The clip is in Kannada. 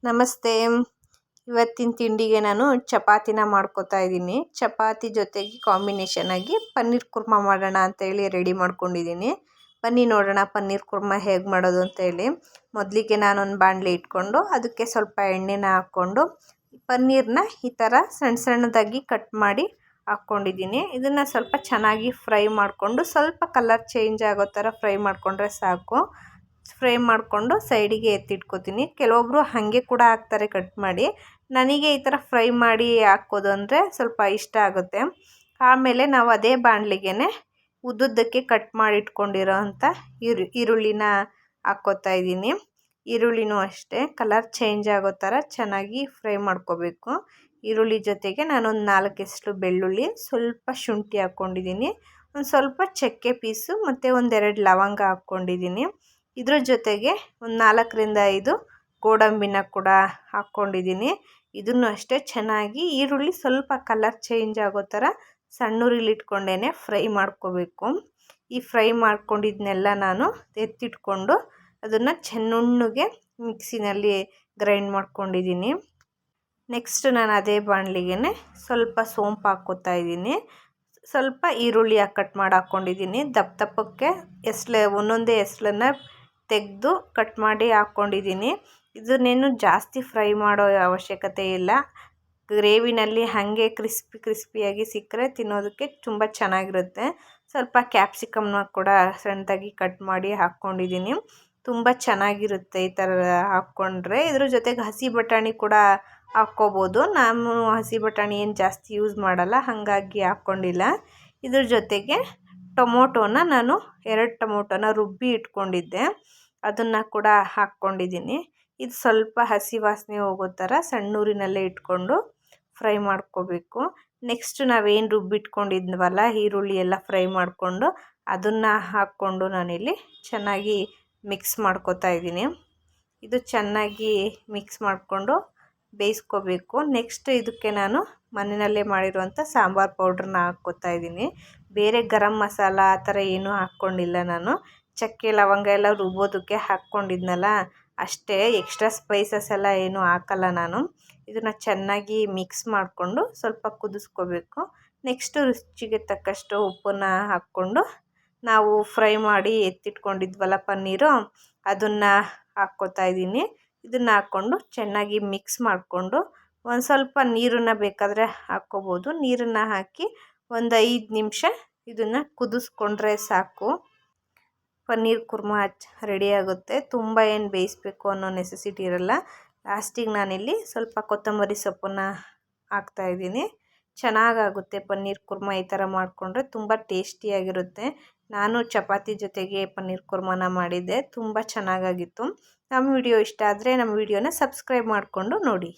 ನಮಸ್ತೆ. ಇವತ್ತಿನ ತಿಂಡಿಗೆ ನಾನು ಚಪಾತಿನ ಮಾಡ್ಕೋತಾ ಇದ್ದೀನಿ. ಚಪಾತಿ ಜೊತೆಗೆ ಕಾಂಬಿನೇಷನ್ ಆಗಿ ಪನ್ನೀರ್ ಕುರ್ಮಾ ಮಾಡೋಣ ಅಂತೇಳಿ ರೆಡಿ ಮಾಡ್ಕೊಂಡಿದ್ದೀನಿ. ಬನ್ನಿ ನೋಡೋಣ ಪನ್ನೀರ್ ಕುರ್ಮಾ ಹೇಗೆ ಮಾಡೋದು ಅಂತೇಳಿ. ಮೊದಲಿಗೆ ನಾನೊಂದು ಬಾಣಲೆ ಇಟ್ಕೊಂಡು ಅದಕ್ಕೆ ಸ್ವಲ್ಪ ಎಣ್ಣೆನ ಹಾಕ್ಕೊಂಡು ಪನ್ನೀರನ್ನ ಈ ಥರ ಸಣ್ಣ ಸಣ್ಣದಾಗಿ ಕಟ್ ಮಾಡಿ ಹಾಕ್ಕೊಂಡಿದ್ದೀನಿ. ಇದನ್ನು ಸ್ವಲ್ಪ ಚೆನ್ನಾಗಿ ಫ್ರೈ ಮಾಡಿಕೊಂಡು ಸ್ವಲ್ಪ ಕಲರ್ ಚೇಂಜ್ ಆಗೋ ಥರ ಫ್ರೈ ಮಾಡಿಕೊಂಡ್ರೆ ಸಾಕು. ಫ್ರೈ ಮಾಡಿಕೊಂಡು ಸೈಡಿಗೆ ಎತ್ತಿಟ್ಕೋತೀನಿ. ಕೆಲವೊಬ್ಬರು ಹಾಗೆ ಕೂಡ ಹಾಕ್ತಾರೆ ಕಟ್ ಮಾಡಿ. ನನಗೆ ಈ ಥರ ಫ್ರೈ ಮಾಡಿ ಹಾಕೋದು ಅಂದರೆ ಸ್ವಲ್ಪ ಇಷ್ಟ ಆಗುತ್ತೆ. ಆಮೇಲೆ ನಾವು ಅದೇ ಬಾಣಲಿಗೆ ಉದ್ದುದ್ದಕ್ಕೆ ಕಟ್ ಮಾಡಿ ಇಟ್ಕೊಂಡಿರೋ ಅಂಥ ಈರುಳ್ಳಿನ ಹಾಕ್ಕೋತಾ ಇದ್ದೀನಿ. ಈರುಳ್ಳಿನೂ ಅಷ್ಟೇ ಕಲರ್ ಚೇಂಜ್ ಆಗೋ ಥರ ಚೆನ್ನಾಗಿ ಫ್ರೈ ಮಾಡ್ಕೋಬೇಕು. ಈರುಳ್ಳಿ ಜೊತೆಗೆ ನಾನೊಂದು 4 ಬೆಳ್ಳುಳ್ಳಿ, ಸ್ವಲ್ಪ ಶುಂಠಿ ಹಾಕ್ಕೊಂಡಿದ್ದೀನಿ, ಒಂದು ಸ್ವಲ್ಪ ಚಕ್ಕೆ ಪೀಸು ಮತ್ತು ಒಂದೆರಡು ಲವಂಗ ಹಾಕ್ಕೊಂಡಿದ್ದೀನಿ. ಇದ್ರ ಜೊತೆಗೆ ಒಂದು 4ರಿಂದ 5 ಗೋಡಂಬಿನ ಕೂಡ ಹಾಕ್ಕೊಂಡಿದ್ದೀನಿ. ಇದನ್ನು ಅಷ್ಟೇ ಚೆನ್ನಾಗಿ ಈರುಳ್ಳಿ ಸ್ವಲ್ಪ ಕಲರ್ ಚೇಂಜ್ ಆಗೋ ಥರ ಸಣ್ಣೂರಿಲಿ ಇಟ್ಕೊಂಡೇ ಫ್ರೈ ಮಾಡ್ಕೋಬೇಕು. ಈ ಫ್ರೈ ಮಾಡ್ಕೊಂಡಿದ್ದನ್ನೆಲ್ಲ ನಾನು ಎತ್ತಿಟ್ಕೊಂಡು ಅದನ್ನು ನುಣ್ಣಗೆ ಮಿಕ್ಸಿನಲ್ಲಿ ಗ್ರೈಂಡ್ ಮಾಡ್ಕೊಂಡಿದ್ದೀನಿ. ನೆಕ್ಸ್ಟ್ ನಾನು ಅದೇ ಬಾಣಲಿಗೆ ಸ್ವಲ್ಪ ಸೋಂಪು ಹಾಕ್ಕೋತಾ ಇದ್ದೀನಿ. ಸ್ವಲ್ಪ ಈರುಳ್ಳಿ ಕಟ್ ಮಾಡಿ ಹಾಕ್ಕೊಂಡಿದ್ದೀನಿ. ದಪ್ಪಕ್ಕೆ ಒಂದೊಂದೇ ಎಸ್ಳನ್ನು ತೆಗೆದು ಕಟ್ ಮಾಡಿ ಹಾಕ್ಕೊಂಡಿದ್ದೀನಿ. ಇದನ್ನೇನು ಜಾಸ್ತಿ ಫ್ರೈ ಮಾಡೋ ಅವಶ್ಯಕತೆ ಇಲ್ಲ. ಗ್ರೇವಿನಲ್ಲಿ ಹಾಗೆ ಕ್ರಿಸ್ಪಿಯಾಗಿ ಸಿಕ್ಕರೆ ತಿನ್ನೋದಕ್ಕೆ ತುಂಬ ಚೆನ್ನಾಗಿರುತ್ತೆ. ಸ್ವಲ್ಪ ಕ್ಯಾಪ್ಸಿಕಮ್ನ ಕೂಡ ಸಣ್ಣದಾಗಿ ಕಟ್ ಮಾಡಿ ಹಾಕ್ಕೊಂಡಿದ್ದೀನಿ. ತುಂಬ ಚೆನ್ನಾಗಿರುತ್ತೆ ಈ ಥರ ಹಾಕ್ಕೊಂಡ್ರೆ. ಇದ್ರ ಜೊತೆಗೆ ಹಸಿ ಬಟಾಣಿ ಕೂಡ ಹಾಕ್ಕೋಬೋದು. ನಾನು ಹಸಿ ಬಟಾಣಿ ಏನು ಜಾಸ್ತಿ ಯೂಸ್ ಮಾಡಲ್ಲ, ಹಾಗಾಗಿ ಹಾಕ್ಕೊಂಡಿಲ್ಲ. ಇದ್ರ ಜೊತೆಗೆ ಟೊಮೊಟೊನ ನಾನು 2 ಟೊಮೊಟೊನ ರುಬ್ಬಿ ಇಟ್ಕೊಂಡಿದ್ದೆ, ಅದನ್ನು ಕೂಡ ಹಾಕ್ಕೊಂಡಿದ್ದೀನಿ. ಇದು ಸ್ವಲ್ಪ ಹಸಿ ವಾಸನೆ ಹೋಗೋ ಥರ ಸಣ್ಣೂರಿನಲ್ಲೇ ಇಟ್ಕೊಂಡು ಫ್ರೈ ಮಾಡ್ಕೋಬೇಕು. ನೆಕ್ಸ್ಟ್ ನಾವೇನು ರುಬ್ಬಿಟ್ಕೊಂಡಿದ್ವಲ್ಲ ಈರುಳ್ಳಿ ಎಲ್ಲ ಫ್ರೈ ಮಾಡಿಕೊಂಡು ಅದನ್ನು ಹಾಕ್ಕೊಂಡು ನಾನಿಲ್ಲಿ ಚೆನ್ನಾಗಿ ಮಿಕ್ಸ್ ಮಾಡ್ಕೋತಾ ಇದ್ದೀನಿ. ಇದು ಚೆನ್ನಾಗಿ ಮಿಕ್ಸ್ ಮಾಡಿಕೊಂಡು ಬೇಯಿಸ್ಕೋಬೇಕು. ನೆಕ್ಸ್ಟ್ ಇದಕ್ಕೆ ನಾನು ಮನೆಯಲ್ಲೇ ಮಾಡಿರುವಂಥ ಸಾಂಬಾರು ಪೌಡ್ರನ್ನ ಹಾಕ್ಕೋತಾ ಇದ್ದೀನಿ. ಬೇರೆ ಗರಂ ಮಸಾಲ ಆ ಥರ ಏನೂ ಹಾಕ್ಕೊಂಡಿಲ್ಲ ನಾನು. ಚಕ್ಕೆ ಲವಂಗ ಎಲ್ಲ ರುಬ್ಬೋದಕ್ಕೆ ಹಾಕ್ಕೊಂಡಿದ್ನಲ್ಲ ಅಷ್ಟೇ, ಎಕ್ಸ್ಟ್ರಾ ಸ್ಪೈಸಸ್ ಎಲ್ಲ ಏನೂ ಹಾಕಲ್ಲ ನಾನು. ಇದನ್ನು ಚೆನ್ನಾಗಿ ಮಿಕ್ಸ್ ಮಾಡಿಕೊಂಡು ಸ್ವಲ್ಪ ಕುದಿಸ್ಕೋಬೇಕು. ನೆಕ್ಸ್ಟು ರುಚಿಗೆ ತಕ್ಕಷ್ಟು ಉಪ್ಪನ್ನು ಹಾಕ್ಕೊಂಡು ನಾವು ಫ್ರೈ ಮಾಡಿ ಎತ್ತಿಟ್ಕೊಂಡಿದ್ವಲ್ಲ ಪನ್ನೀರು, ಅದನ್ನು ಹಾಕ್ಕೋತಾ ಇದ್ದೀನಿ. ಇದನ್ನು ಹಾಕ್ಕೊಂಡು ಚೆನ್ನಾಗಿ ಮಿಕ್ಸ್ ಮಾಡಿಕೊಂಡು ಒಂದು ಸ್ವಲ್ಪ ನೀರನ್ನು ಬೇಕಾದರೆ ಹಾಕ್ಕೋಬೋದು. ನೀರನ್ನು ಹಾಕಿ ಒಂದು 5 ನಿಮಿಷ ಇದನ್ನು ಕುದಿಸ್ಕೊಂಡ್ರೆ ಸಾಕು. ಪನ್ನೀರ್ ಕುರ್ಮಾ ರೆಡಿ ಆಗುತ್ತೆ. ತುಂಬ ಏನು ಬೇಯಿಸಬೇಕು ಅನ್ನೋ ನೆಸೆಸಿಟಿ ಇರಲ್ಲ. ಲಾಸ್ಟಿಗೆ ನಾನಿಲ್ಲಿ ಸ್ವಲ್ಪ ಕೊತ್ತಂಬರಿ ಸೊಪ್ಪನ್ನು ಹಾಕ್ತಾಯಿದ್ದೀನಿ. ಚೆನ್ನಾಗಾಗುತ್ತೆ ಪನ್ನೀರ್ ಕುರ್ಮಾ ಈ ಥರ ಮಾಡಿಕೊಂಡ್ರೆ ತುಂಬ ಟೇಸ್ಟಿಯಾಗಿರುತ್ತೆ. ನಾನು ಚಪಾತಿ ಜೊತೆಗೆ ಪನ್ನೀರ್ ಕುರ್ಮಾನ ಮಾಡಿದ್ದೆ, ತುಂಬ ಚೆನ್ನಾಗಾಗಿತ್ತು. ನಮ್ಮ ವಿಡಿಯೋ ಇಷ್ಟ ಆದರೆ ನಮ್ಮ ವಿಡಿಯೋನ ಸಬ್ಸ್ಕ್ರೈಬ್ ಮಾಡಿಕೊಂಡು ನೋಡಿ.